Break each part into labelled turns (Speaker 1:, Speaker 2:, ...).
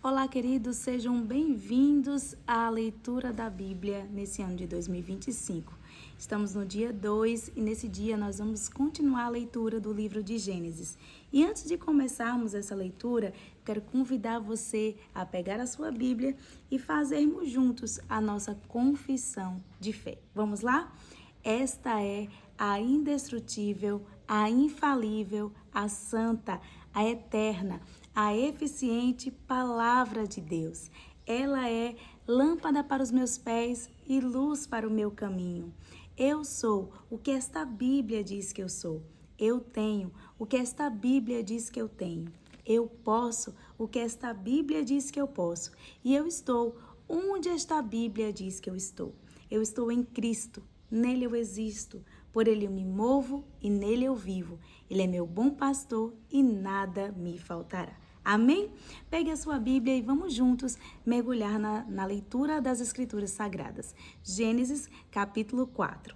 Speaker 1: Olá, queridos, sejam bem-vindos à leitura da Bíblia nesse ano de 2025. Estamos no dia 2 e nesse dia nós vamos continuar a leitura do livro de Gênesis. E antes de começarmos essa leitura, quero convidar você a pegar a sua Bíblia e fazermos juntos a nossa confissão de fé. Vamos lá? Esta é a indestrutível, a infalível, a santa, a eterna, a eficiente palavra de Deus. Ela é lâmpada para os meus pés e luz para o meu caminho. Eu sou o que esta Bíblia diz que eu sou. Eu tenho o que esta Bíblia diz que eu tenho. Eu posso o que esta Bíblia diz que eu posso. E eu estou onde esta Bíblia diz que eu estou. Eu estou em Cristo. Nele eu existo, por ele eu me movo e nele eu vivo. Ele é meu bom pastor e nada me faltará. Amém? Pegue a sua Bíblia e vamos juntos mergulhar na leitura das Escrituras Sagradas. Gênesis, capítulo 4.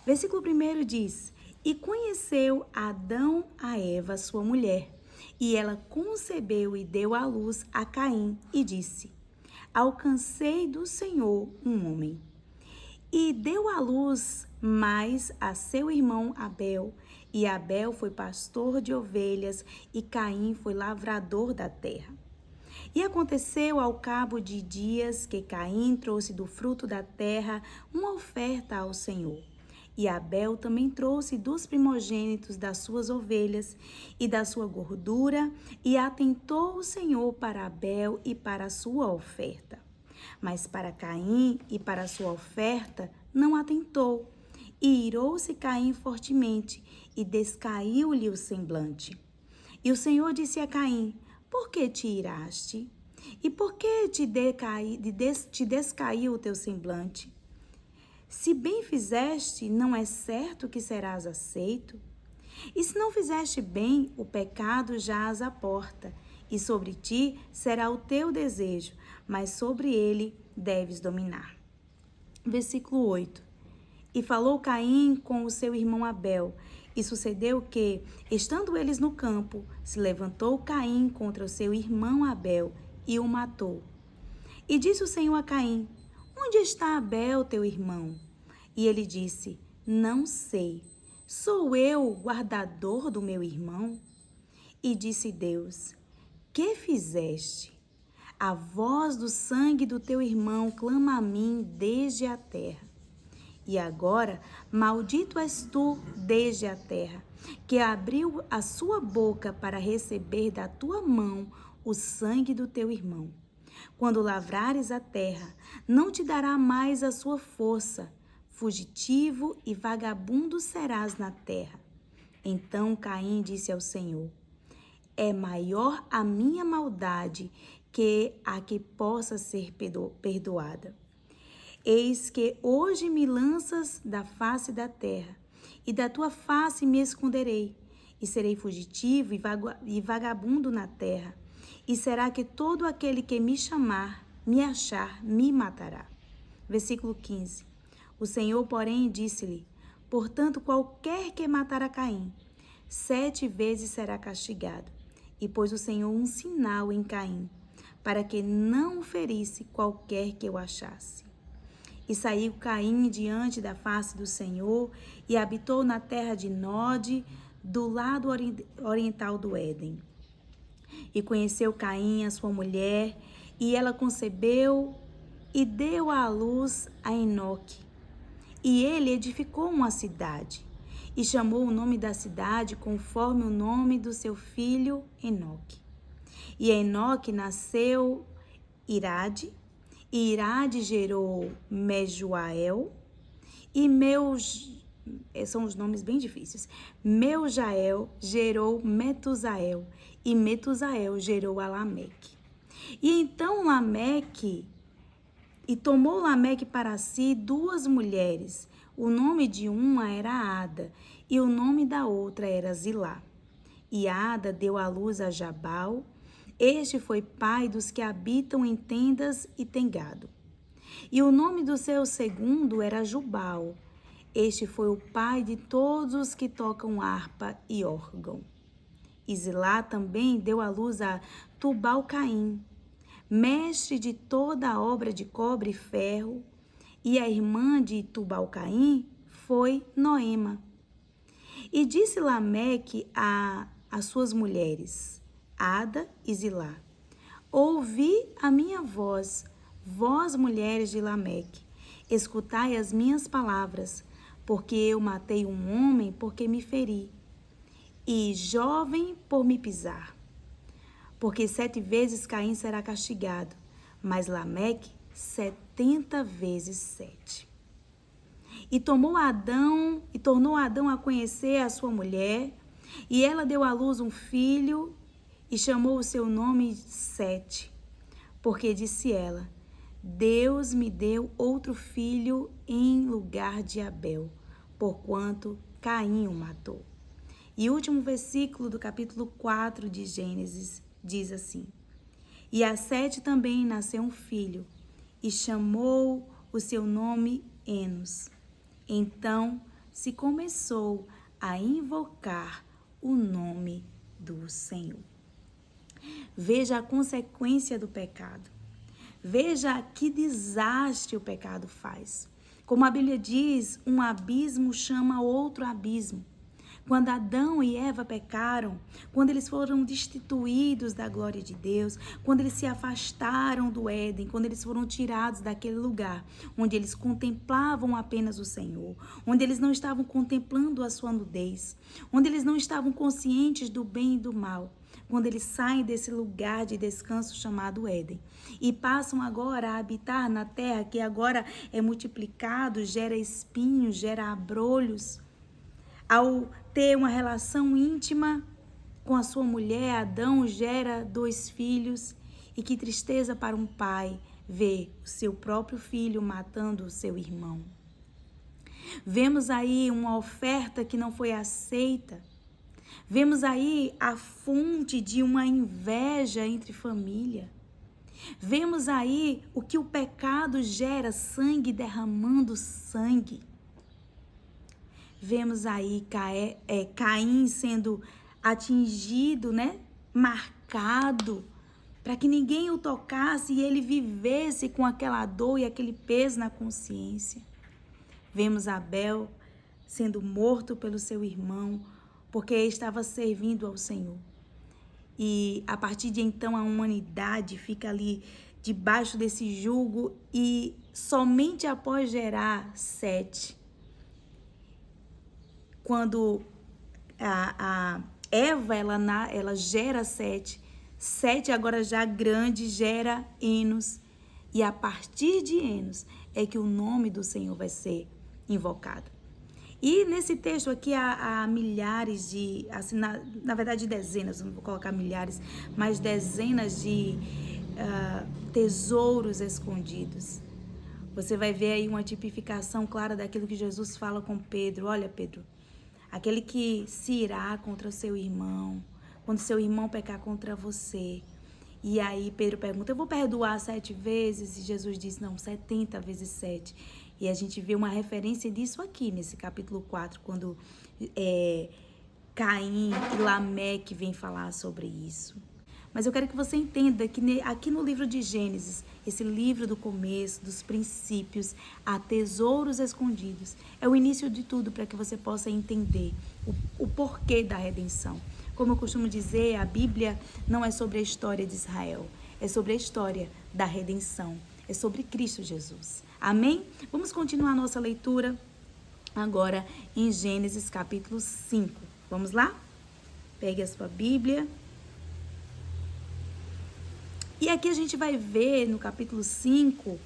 Speaker 1: Versículo 1 diz: E conheceu Adão a Eva, sua mulher, e ela concebeu e deu à luz a Caim, e disse: Alcancei do Senhor um homem. E deu à luz mais a seu irmão Abel, e Abel foi pastor de ovelhas, e Caim foi lavrador da terra. E aconteceu ao cabo de dias que Caim trouxe do fruto da terra uma oferta ao Senhor. E Abel também trouxe dos primogênitos das suas ovelhas e da sua gordura, e atentou o Senhor para Abel e para a sua oferta. Mas para Caim e para a sua oferta não atentou. E irou-se Caim fortemente, e descaiu-lhe o semblante. E o Senhor disse a Caim: Por que te iraste? E por que te descaiu o teu semblante? Se bem fizeste, não é certo que serás aceito? E se não fizeste bem, o pecado jaz à porta, e sobre ti será o teu desejo, mas sobre ele deves dominar. Versículo 8. E falou Caim com o seu irmão Abel, e sucedeu que, estando eles no campo, se levantou Caim contra o seu irmão Abel e o matou. E disse o Senhor a Caim: Onde está Abel, teu irmão? E ele disse: Não sei. Sou eu o guardador do meu irmão? E disse Deus: Que fizeste? A voz do sangue do teu irmão clama a mim desde a terra. E agora, maldito és tu desde a terra, que abriu a sua boca para receber da tua mão o sangue do teu irmão. Quando lavrares a terra, não te dará mais a sua força. Fugitivo e vagabundo serás na terra. Então Caim disse ao Senhor: É maior a minha maldade que a que possa ser perdoada. Eis que hoje me lanças da face da terra, e da tua face me esconderei, e serei fugitivo e vagabundo na terra. E será que todo aquele que me chamar, me achar, me matará. Versículo 15. O Senhor, porém, disse-lhe: Portanto, qualquer que matar a Caim, 7 vezes será castigado. E pôs o Senhor um sinal em Caim, para que não o ferisse qualquer que o achasse. E saiu Caim diante da face do Senhor e habitou na terra de Nod, do lado oriental do Éden. E conheceu Caim a sua mulher, e ela concebeu e deu à luz a Enoque. E ele edificou uma cidade, e chamou o nome da cidade conforme o nome do seu filho Enoque. E Enoque nasceu Irade, e Irade gerou Mejuael, e são os nomes bem difíceis. Meujael gerou Metusael, e Metusael gerou a Lameque. E então tomou Lameque para si 2 mulheres. O nome de uma era Ada, e o nome da outra era Zilá. E Ada deu à luz a Jabal. Este foi pai dos que habitam em tendas e tem gado. E o nome do seu segundo era Jubal. Este foi o pai de todos os que tocam harpa e órgão. E Zilá também deu à luz a Tubal-Caim. mestre de toda a obra de cobre e ferro, e a irmã de Tubal-Caim foi Noema. E disse Lameque às suas mulheres, Ada e Zilá: ouvi a minha voz, vós mulheres de Lameque, escutai as minhas palavras, porque eu matei um homem porque me feri, e jovem por me pisar. Porque 7 vezes Caim será castigado, mas Lameque 70 vezes 7. E tornou Adão a conhecer a sua mulher, e ela deu à luz um filho, e chamou o seu nome Sete, porque disse ela: Deus me deu outro filho em lugar de Abel, porquanto Caim o matou. E o último versículo do capítulo 4 de Gênesis diz assim: E a Sete também nasceu um filho, e chamou o seu nome Enos. Então se começou a invocar o nome do Senhor. Veja a consequência do pecado. Veja que desastre o pecado faz. Como a Bíblia diz, um abismo chama outro abismo. Quando Adão e Eva pecaram, quando eles foram destituídos da glória de Deus, quando eles se afastaram do Éden, quando eles foram tirados daquele lugar onde eles contemplavam apenas o Senhor, onde eles não estavam contemplando a sua nudez, onde eles não estavam conscientes do bem e do mal, quando eles saem desse lugar de descanso chamado Éden e passam agora a habitar na terra que agora é multiplicado, gera espinhos, gera abrolhos. Ao ter uma relação íntima com a sua mulher, Adão gera 2 filhos. E que tristeza para um pai ver o seu próprio filho matando o seu irmão. Vemos aí uma oferta que não foi aceita. Vemos aí a fonte de uma inveja entre família. Vemos aí o que o pecado gera, sangue derramando sangue. Vemos aí Caim sendo atingido, marcado, para que ninguém o tocasse e ele vivesse com aquela dor e aquele peso na consciência. Vemos Abel sendo morto pelo seu irmão, porque estava servindo ao Senhor. E a partir de então a humanidade fica ali debaixo desse jugo e somente após gerar Sete, quando a Eva ela gera Sete, Sete agora já grande gera Enos, e a partir de Enos é que o nome do Senhor vai ser invocado. E nesse texto aqui há milhares de, assim, na verdade dezenas, não vou colocar milhares, mas dezenas de tesouros escondidos. Você vai ver aí uma tipificação clara daquilo que Jesus fala com Pedro. Olha, Pedro, aquele que se irá contra o seu irmão, quando seu irmão pecar contra você. E aí Pedro pergunta, eu vou perdoar 7 vezes? E Jesus diz, não, 70 vezes 7. E a gente vê uma referência disso aqui, nesse capítulo 4, quando Caim e Lameque vêm falar sobre isso. Mas eu quero que você entenda que aqui no livro de Gênesis, esse livro do começo, dos princípios, há tesouros escondidos. É o início de tudo para que você possa entender o porquê da redenção. Como eu costumo dizer, a Bíblia não é sobre a história de Israel, é sobre a história da redenção, é sobre Cristo Jesus. Amém? Vamos continuar a nossa leitura agora em Gênesis capítulo 5. Vamos lá? Pegue a sua Bíblia. E aqui a gente vai ver no capítulo 5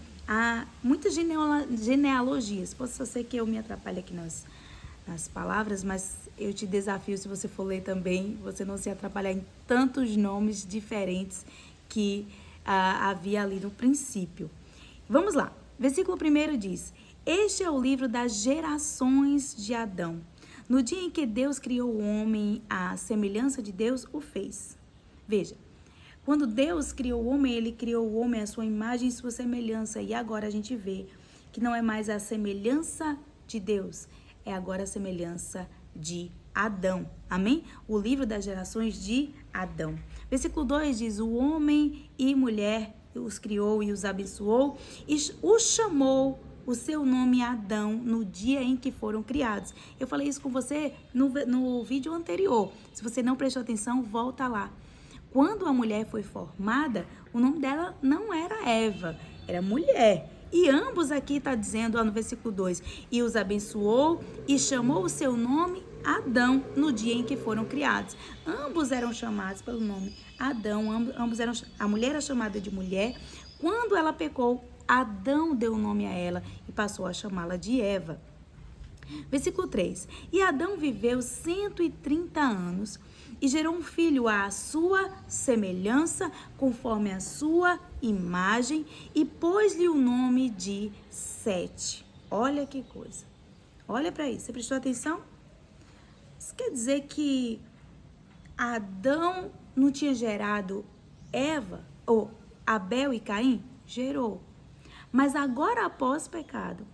Speaker 1: muitas genealogias. Pode ser que eu me atrapalhe aqui nas palavras, mas eu te desafio, se você for ler também, você não se atrapalhar em tantos nomes diferentes que havia ali no princípio. Vamos lá. Versículo 1 diz, este é o livro das gerações de Adão. No dia em que Deus criou o homem, à semelhança de Deus o fez. Veja, quando Deus criou o homem, ele criou o homem à sua imagem e sua semelhança. E agora a gente vê que não é mais a semelhança de Deus, é agora a semelhança de Adão. Amém? O livro das gerações de Adão. Versículo 2 diz, o homem e mulher os criou e os abençoou, e os chamou o seu nome Adão no dia em que foram criados. Eu falei isso com você no vídeo anterior. Se você não prestou atenção, volta lá. Quando a mulher foi formada, o nome dela não era Eva, era mulher. E ambos aqui está dizendo, no versículo 2, e os abençoou e chamou o seu nome Adão no dia em que foram criados. Ambos eram chamados pelo nome Adão, ambos eram, a mulher era chamada de mulher. Quando ela pecou, Adão deu o nome a ela e passou a chamá-la de Eva. Versículo 3. E Adão viveu 130 anos e gerou um filho à sua semelhança, conforme a sua imagem, e pôs-lhe o nome de Sete. Olha que coisa. Olha para isso. Você prestou atenção? Isso quer dizer que Adão não tinha gerado Eva, ou Abel e Caim? Gerou. Mas agora, após o pecado,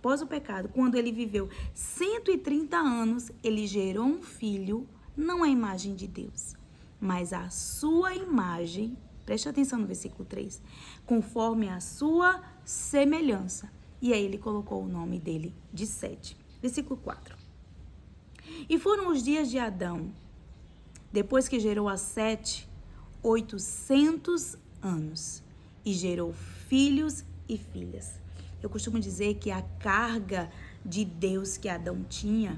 Speaker 1: quando ele viveu 130 anos, ele gerou um filho, não a imagem de Deus, mas a sua imagem, preste atenção no versículo 3, conforme a sua semelhança. E aí ele colocou o nome dele de Sete. Versículo 4. E foram os dias de Adão, depois que gerou a Sete, 800 anos, e gerou filhos e filhas. Eu costumo dizer que a carga de Deus que Adão tinha,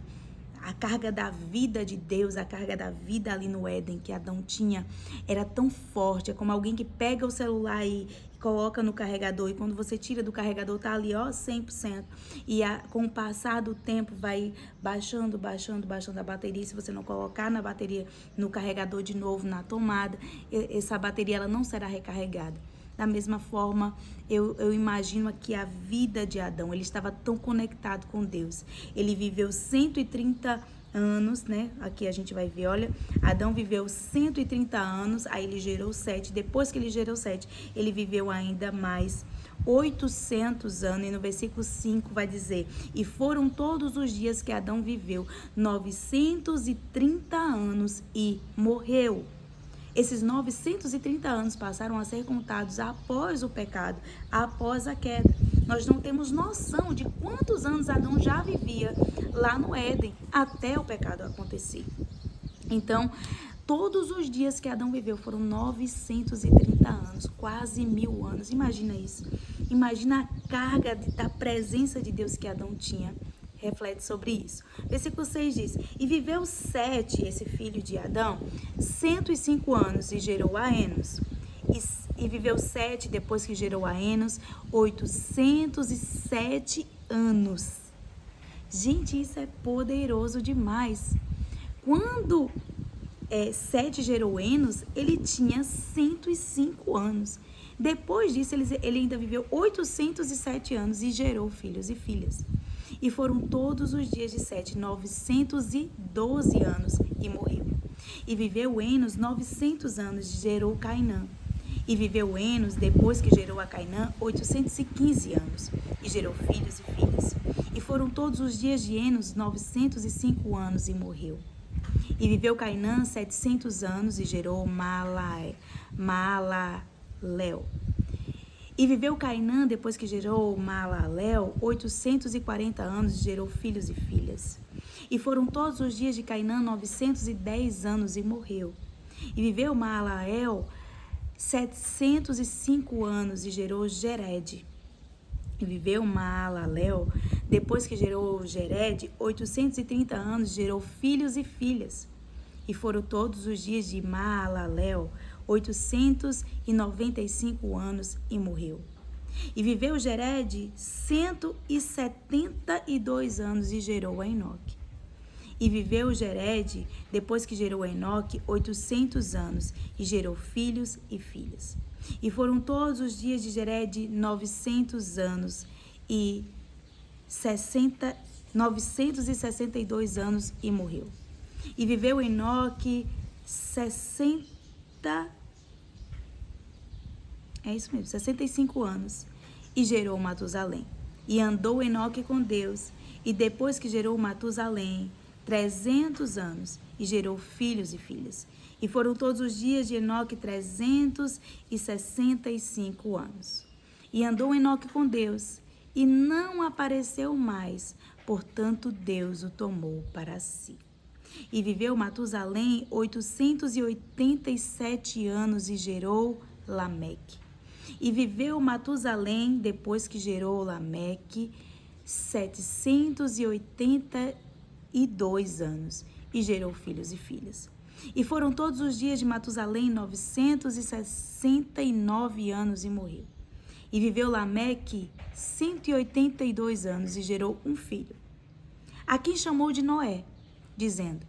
Speaker 1: a carga da vida de Deus, a carga da vida ali no Éden que Adão tinha, era tão forte. É como alguém que pega o celular e coloca no carregador, e quando você tira do carregador, tá ali, 100%. E com o passar do tempo, vai baixando a bateria. E se você não colocar na bateria, no carregador de novo, na tomada, essa bateria ela não será recarregada. Da mesma forma, eu imagino aqui a vida de Adão. Ele estava tão conectado com Deus. Ele viveu 130 anos, né? Aqui a gente vai ver, olha. Adão viveu 130 anos, aí ele gerou Sete. Depois que ele gerou Sete, ele viveu ainda mais 800 anos. E no versículo 5 vai dizer, e foram todos os dias que Adão viveu 930 anos e morreu. Esses 930 anos passaram a ser contados após o pecado, após a queda. Nós não temos noção de quantos anos Adão já vivia lá no Éden, até o pecado acontecer. Então, todos os dias que Adão viveu foram 930 anos, quase 1000 anos. Imagina isso. Imagina a carga da presença de Deus que Adão tinha. Reflete sobre isso. Versículo 6 diz, e viveu Sete, esse filho de Adão, 105 anos e gerou a Enos. E viveu Sete, depois que gerou a Enos, 807 anos. Gente, isso é poderoso demais. Quando Sete gerou Enos, ele tinha 105 anos. Depois disso, ele ainda viveu 807 anos e gerou filhos e filhas. E foram todos os dias de Sete 912 anos e morreu. E viveu Enos 900 anos e gerou Cainã. E viveu Enos, depois que gerou a Cainã, 815 anos e gerou filhos e filhas. E foram todos os dias de Enos 905 anos e morreu. E viveu Cainã 700 anos e gerou Maalalel. E viveu Cainã, depois que gerou Maalalel, 840 anos e gerou filhos e filhas. E foram todos os dias de Cainã 910 anos e morreu. E viveu Maalalel 705 anos e gerou Jered. E viveu Maalalel, depois que gerou Jered, 830 anos e gerou filhos e filhas. E foram todos os dias de Maalalel 895 anos e morreu. E viveu Jered 172 anos e gerou a Enoque. E viveu Jered, depois que gerou a Enoque, 800 anos e gerou filhos e filhas. E foram todos os dias de Jered 900 anos e 962 anos e morreu. E viveu Enoque 65 anos e gerou Matusalém. E andou Enoque com Deus, e depois que gerou Matusalém 300 anos e gerou filhos e filhas. E foram todos os dias de Enoque 365 anos. E andou Enoque com Deus, e não apareceu mais, portanto Deus o tomou para si. E viveu Matusalém 887 anos e gerou Lameque. E viveu Matusalém, depois que gerou Lameque, 782 anos e gerou filhos e filhas. E foram todos os dias de Matusalém 969 anos e morreu. E viveu Lameque 182 anos e gerou um filho, a quem chamou de Noé, dizendo: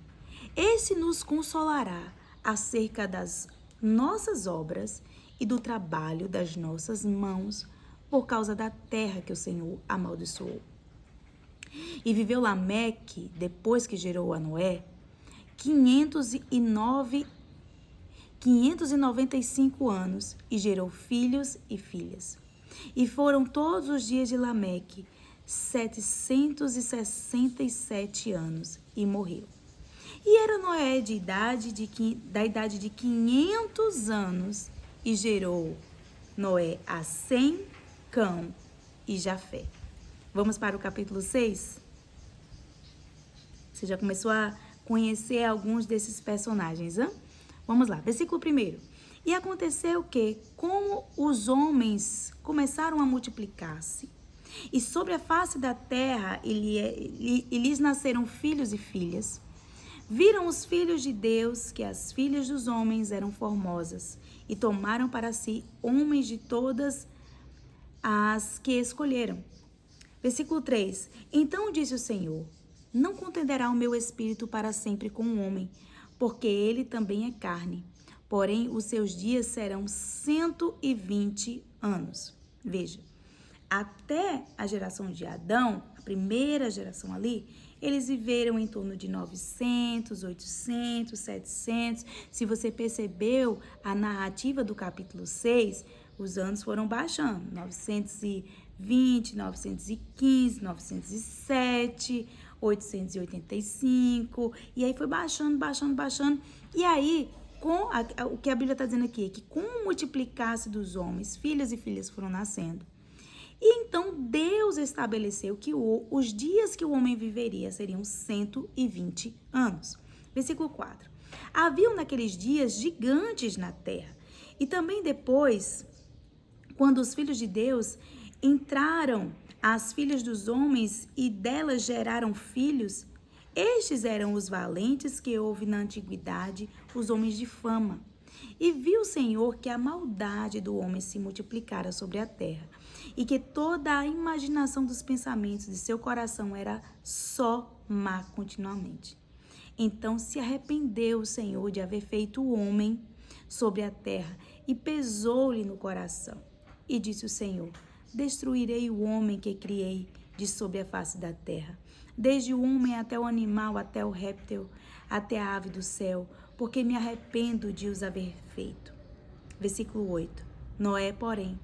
Speaker 1: Esse nos consolará acerca das nossas obras e do trabalho das nossas mãos, por causa da terra que o Senhor amaldiçoou. E viveu Lameque, depois que gerou a Noé, 595 anos e gerou filhos e filhas. E foram todos os dias de Lameque 767 anos e morreu. E era Noé da idade de 500 anos e gerou Noé a Sem, Cão e Jafé. Vamos para o capítulo 6? Você já começou a conhecer alguns desses personagens, hein? Vamos lá, versículo 1. E aconteceu que, como os homens começaram a multiplicar-se, e sobre a face da terra lhes nasceram filhos e filhas, viram os filhos de Deus que as filhas dos homens eram formosas, e tomaram para si homens de todas as que escolheram. Versículo 3. Então disse o Senhor: Não contenderá o meu espírito para sempre com o homem, porque ele também é carne. Porém, os seus dias serão 120 anos. Veja, até a geração de Adão, a primeira geração ali, eles viveram em torno de 900, 800, 700. Se você percebeu a narrativa do capítulo 6, os anos foram baixando. 920, 915, 907, 885. E aí foi baixando. E aí, o que a Bíblia está dizendo aqui é que com o multiplicar-se dos homens, filhos e filhas foram nascendo. E então Deus estabeleceu que os dias que o homem viveria seriam 120 anos. Versículo 4. Haviam naqueles dias gigantes na terra. E também depois, quando os filhos de Deus entraram as filhas dos homens e delas geraram filhos, estes eram os valentes que houve na antiguidade, os homens de fama. E viu o Senhor que a maldade do homem se multiplicara sobre a terra, e que toda a imaginação dos pensamentos de seu coração era só má continuamente. Então se arrependeu o Senhor de haver feito o homem sobre a terra, e pesou-lhe no coração. E disse o Senhor: Destruirei o homem que criei de sobre a face da terra, desde o homem até o animal, até o réptil, até a ave do céu, porque me arrependo de os haver feito. Versículo 8. Noé, porém,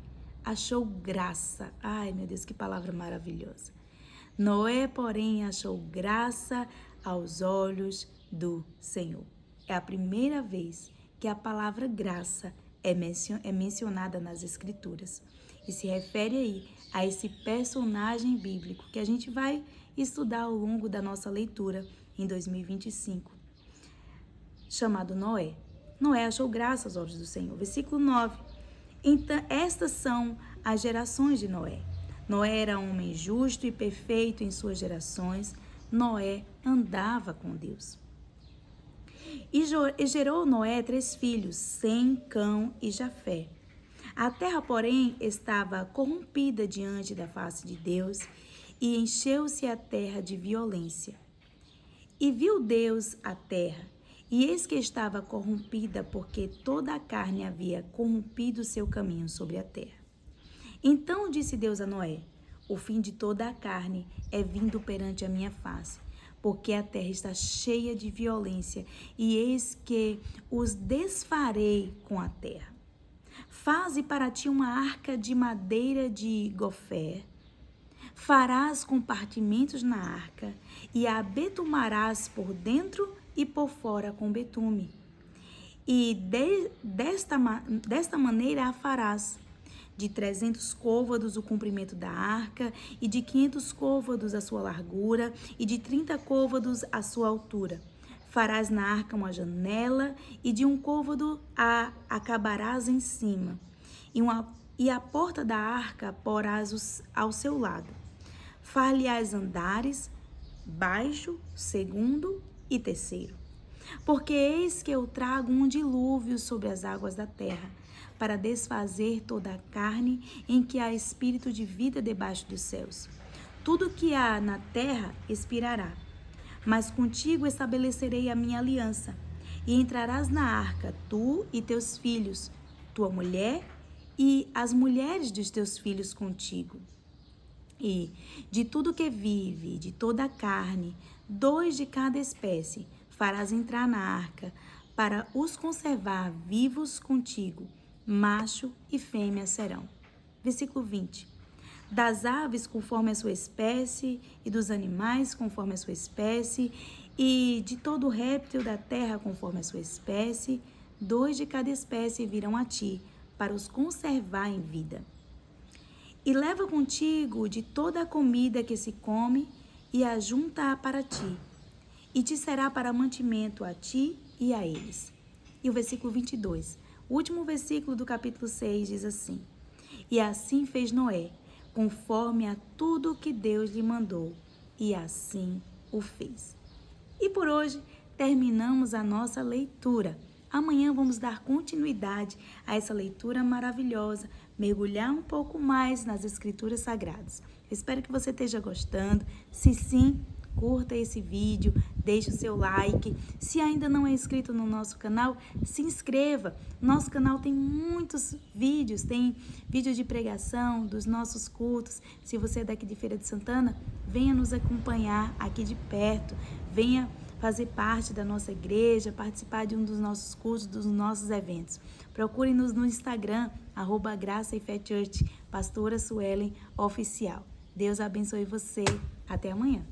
Speaker 1: achou graça. Ai, meu Deus, que palavra maravilhosa. Noé, porém, achou graça aos olhos do Senhor. É a primeira vez que a palavra graça é mencionada nas Escrituras. E se refere aí a esse personagem bíblico que a gente vai estudar ao longo da nossa leitura em 2025, chamado Noé. Noé achou graça aos olhos do Senhor. Versículo 9. Então, estas são as gerações de Noé. Noé era um homem justo e perfeito em suas gerações. Noé andava com Deus. E gerou Noé 3 filhos, Sem, Cão e Jafé. A terra, porém, estava corrompida diante da face de Deus, e encheu-se a terra de violência. E viu Deus a terra, e eis que estava corrompida, porque toda a carne havia corrompido seu caminho sobre a terra. Então disse Deus a Noé: O fim de toda a carne é vindo perante a minha face, porque a terra está cheia de violência, e eis que os desfarei com a terra. Faze para ti uma arca de madeira de gofé, farás compartimentos na arca, e a abetumarás por dentro e por fora com betume. E desta maneira a farás: de 300 côvados o comprimento da arca, e de 500 côvados a sua largura, e de 30 côvados a sua altura. Farás na arca uma janela, e de um côvado a acabarás em cima. E a porta da arca porás ao seu lado. Far-lhe-ás andares, baixo, segundo e terceiro. Porque eis que eu trago um dilúvio sobre as águas da terra, para desfazer toda a carne em que há espírito de vida debaixo dos céus. Tudo que há na terra expirará. Mas contigo estabelecerei a minha aliança, e entrarás na arca, tu e teus filhos, tua mulher e as mulheres dos teus filhos contigo. E de tudo que vive, de toda a carne, 2 de cada espécie, farás entrar na arca, para os conservar vivos contigo, macho e fêmea serão. Versículo 20. Das aves conforme a sua espécie, e dos animais conforme a sua espécie, e de todo réptil da terra conforme a sua espécie, 2 de cada espécie virão a ti, para os conservar em vida. E leva contigo de toda a comida que se come, e ajunta-a para ti, e te será para mantimento a ti e a eles. E o versículo 22, o último versículo do capítulo 6 diz assim: E assim fez Noé, conforme a tudo que Deus lhe mandou, e assim o fez. E por hoje terminamos a nossa leitura. Amanhã vamos dar continuidade a essa leitura maravilhosa, mergulhar um pouco mais nas Escrituras Sagradas. Espero que você esteja gostando. Se sim, curta esse vídeo, deixe o seu like. Se ainda não é inscrito no nosso canal, se inscreva. Nosso canal tem muitos vídeos, tem vídeo de pregação dos nossos cultos. Se você é daqui de Feira de Santana, venha nos acompanhar aqui de perto, venha fazer parte da nossa igreja, participar de um dos nossos cultos, dos nossos eventos. Procure-nos no Instagram, @Graça e Fé Church, Pastora Suelen Oficial. Deus abençoe você. Até amanhã.